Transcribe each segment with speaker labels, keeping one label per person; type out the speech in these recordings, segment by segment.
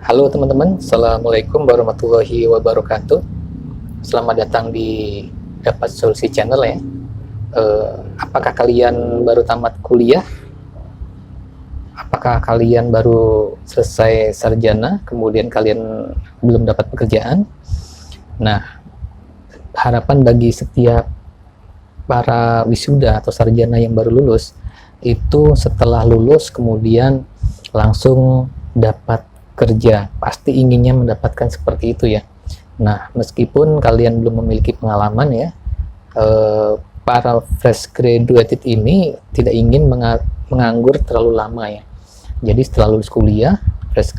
Speaker 1: Halo teman-teman, Assalamualaikum warahmatullahi wabarakatuh. Selamat datang di Dapat Solusi Channel ya. Apakah kalian baru tamat kuliah? Apakah kalian baru selesai sarjana, kemudian kalian belum dapat pekerjaan? Nah, harapan bagi setiap para wisuda atau sarjana yang baru lulus, itu setelah lulus kemudian langsung dapat kerja, pasti inginnya mendapatkan seperti itu ya. Nah, meskipun kalian belum memiliki pengalaman ya, para fresh graduated ini tidak ingin menganggur terlalu lama ya. Jadi setelah lulus kuliah, fresh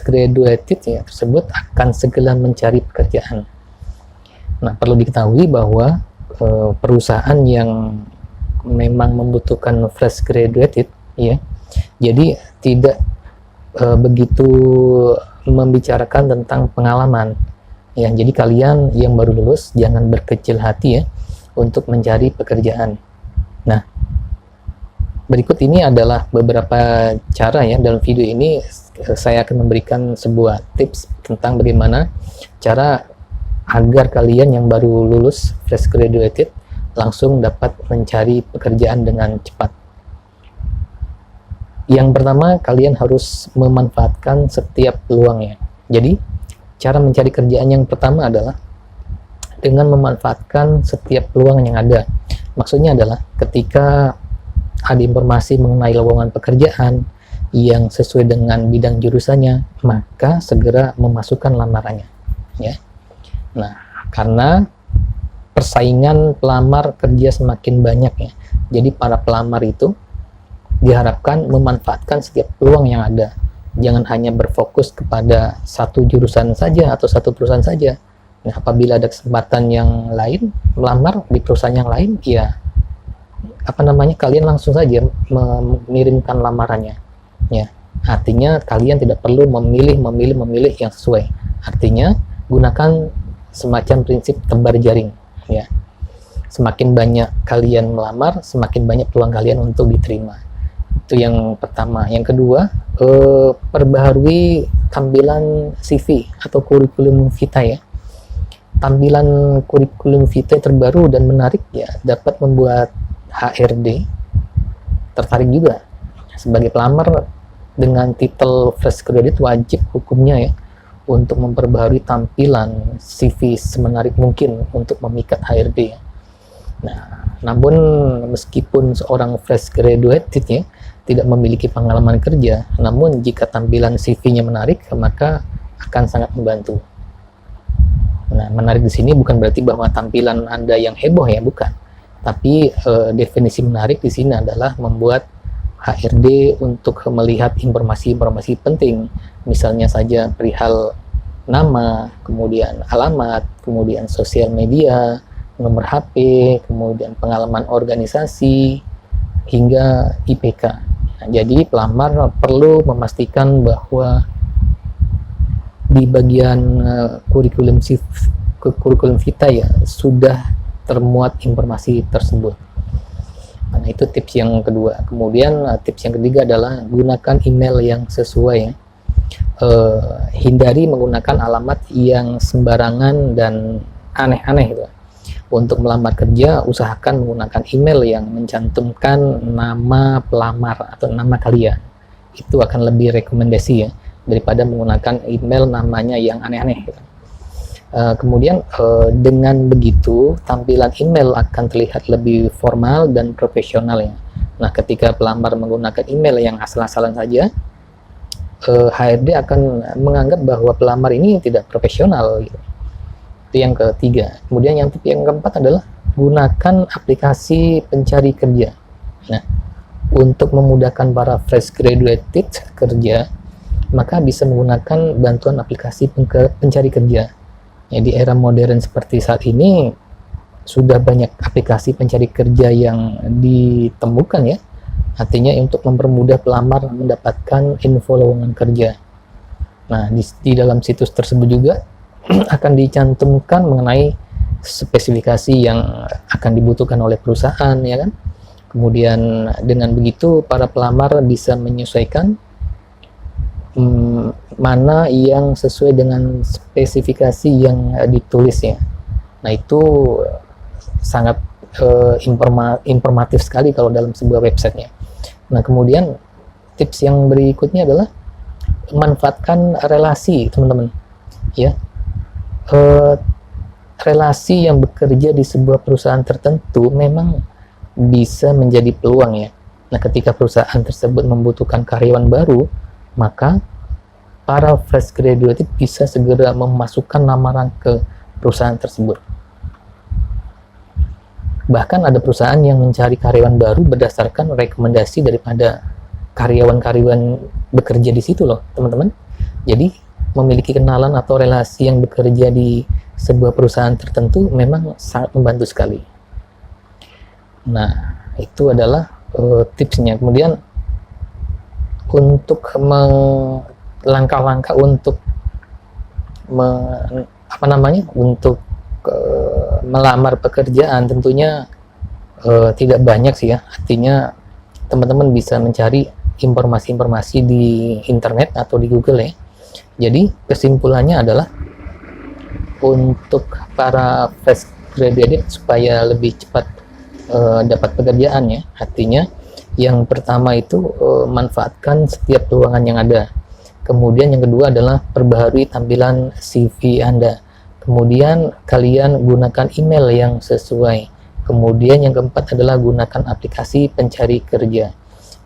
Speaker 1: graduated ya tersebut akan segera mencari pekerjaan. Nah, perlu diketahui bahwa perusahaan yang memang membutuhkan fresh graduated ya, jadi tidak begitu membicarakan tentang pengalaman ya. Jadi kalian yang baru lulus jangan berkecil hati ya untuk mencari pekerjaan. Nah, berikut ini adalah beberapa cara ya. Dalam video ini saya akan memberikan sebuah tips tentang bagaimana cara agar kalian yang baru lulus fresh graduated langsung dapat mencari pekerjaan dengan cepat. Yang pertama, kalian harus memanfaatkan setiap peluangnya. Jadi, cara mencari kerjaan yang pertama adalah dengan memanfaatkan setiap peluang yang ada. Maksudnya adalah ketika ada informasi mengenai lowongan pekerjaan yang sesuai dengan bidang jurusannya, maka segera memasukkan lamarannya. Ya. Nah, karena persaingan pelamar kerja semakin banyak ya. Jadi para pelamar itu diharapkan memanfaatkan setiap peluang yang ada. Jangan hanya berfokus kepada satu jurusan saja atau satu perusahaan saja. Nah, apabila ada kesempatan yang lain melamar di perusahaan yang lain, ya kalian langsung saja mengirimkan lamarannya. Ya, artinya kalian tidak perlu memilih yang sesuai. Artinya gunakan semacam prinsip tebar jaring. Ya, semakin banyak kalian melamar, semakin banyak peluang kalian untuk diterima. Itu yang pertama. Yang kedua, perbaharui tampilan CV atau kurikulum vitae ya. Tampilan kurikulum vitae terbaru dan menarik ya dapat membuat HRD tertarik juga. Sebagai pelamar dengan titel fresh graduate wajib hukumnya ya untuk memperbaharui tampilan CV semenarik mungkin untuk memikat HRD ya. Nah, namun meskipun seorang fresh graduate ya tidak memiliki pengalaman kerja, namun jika tampilan CV-nya menarik, maka akan sangat membantu. Nah, menarik di sini bukan berarti bahwa tampilan Anda yang heboh ya, bukan. Tapi definisi menarik di sini adalah membuat HRD untuk melihat informasi-informasi penting, misalnya saja perihal nama, kemudian alamat, kemudian sosial media, nomor HP, kemudian pengalaman organisasi, hingga IPK. Nah, jadi pelamar perlu memastikan bahwa di bagian kurikulum vitae ya sudah termuat informasi tersebut. Nah, itu tips yang kedua. Kemudian tips yang ketiga adalah gunakan email yang sesuai ya. Hindari menggunakan alamat yang sembarangan dan aneh-aneh gitu. Untuk melamar kerja, usahakan menggunakan email yang mencantumkan nama pelamar atau nama kalian. Itu akan lebih rekomendasi ya, daripada menggunakan email namanya yang aneh-aneh gitu. Kemudian dengan begitu, tampilan email akan terlihat lebih formal dan profesional ya. Nah, ketika pelamar menggunakan email yang asal-asalan saja, HRD akan menganggap bahwa pelamar ini tidak profesional gitu. Itu yang ketiga. Kemudian yang keempat adalah gunakan aplikasi pencari kerja. Nah, untuk memudahkan para fresh graduated kerja, maka bisa menggunakan bantuan aplikasi pencari kerja. Ya, di era modern seperti saat ini sudah banyak aplikasi pencari kerja yang ditemukan ya. Artinya untuk mempermudah pelamar mendapatkan info lowongan kerja. Nah, di dalam situs tersebut juga akan dicantumkan mengenai spesifikasi yang akan dibutuhkan oleh perusahaan ya kan. Kemudian dengan begitu para pelamar bisa menyesuaikan mana yang sesuai dengan spesifikasi yang ditulis ya. Nah itu sangat informatif sekali kalau dalam sebuah websitenya. Nah kemudian tips yang berikutnya adalah manfaatkan relasi teman-teman ya. Relasi yang bekerja di sebuah perusahaan tertentu memang bisa menjadi peluang ya. Nah ketika perusahaan tersebut membutuhkan karyawan baru, maka para fresh graduate bisa segera memasukkan lamaran ke perusahaan tersebut. Bahkan ada perusahaan yang mencari karyawan baru berdasarkan rekomendasi daripada karyawan-karyawan bekerja di situ loh, teman-teman. Jadi, memiliki kenalan atau relasi yang bekerja di sebuah perusahaan tertentu memang sangat membantu sekali. Nah, itu adalah tipsnya. Kemudian, untuk langkah-langkah untuk untuk melamar pekerjaan tentunya tidak banyak sih ya. Artinya teman-teman bisa mencari informasi-informasi di internet atau di Google ya. Jadi kesimpulannya adalah untuk para fresh graduate supaya lebih cepat dapat pekerjaan ya. Artinya yang pertama itu manfaatkan setiap peluangan yang ada. Kemudian yang kedua adalah perbaharui tampilan CV Anda. Kemudian kalian gunakan email yang sesuai. Kemudian yang keempat adalah gunakan aplikasi pencari kerja.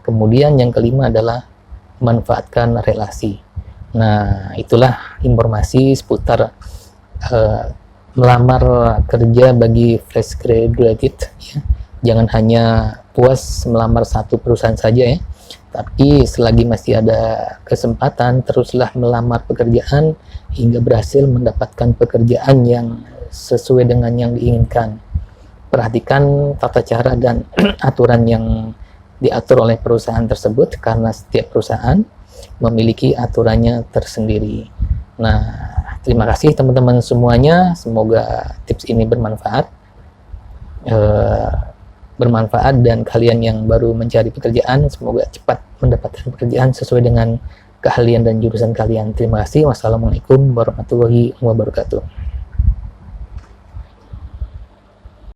Speaker 1: Kemudian yang kelima adalah manfaatkan relasi. Nah, itulah informasi seputar melamar kerja bagi fresh graduate ya. Jangan hanya puas melamar satu perusahaan saja ya. Tapi selagi masih ada kesempatan, teruslah melamar pekerjaan hingga berhasil mendapatkan pekerjaan yang sesuai dengan yang diinginkan. Perhatikan tata cara dan aturan yang diatur oleh perusahaan tersebut karena setiap perusahaan memiliki aturannya tersendiri. Nah, terima kasih teman-teman semuanya. Semoga tips ini bermanfaat. Dan kalian yang baru mencari pekerjaan semoga cepat mendapatkan pekerjaan sesuai dengan keahlian dan jurusan kalian. Terima kasih. Wassalamualaikum warahmatullahi wabarakatuh.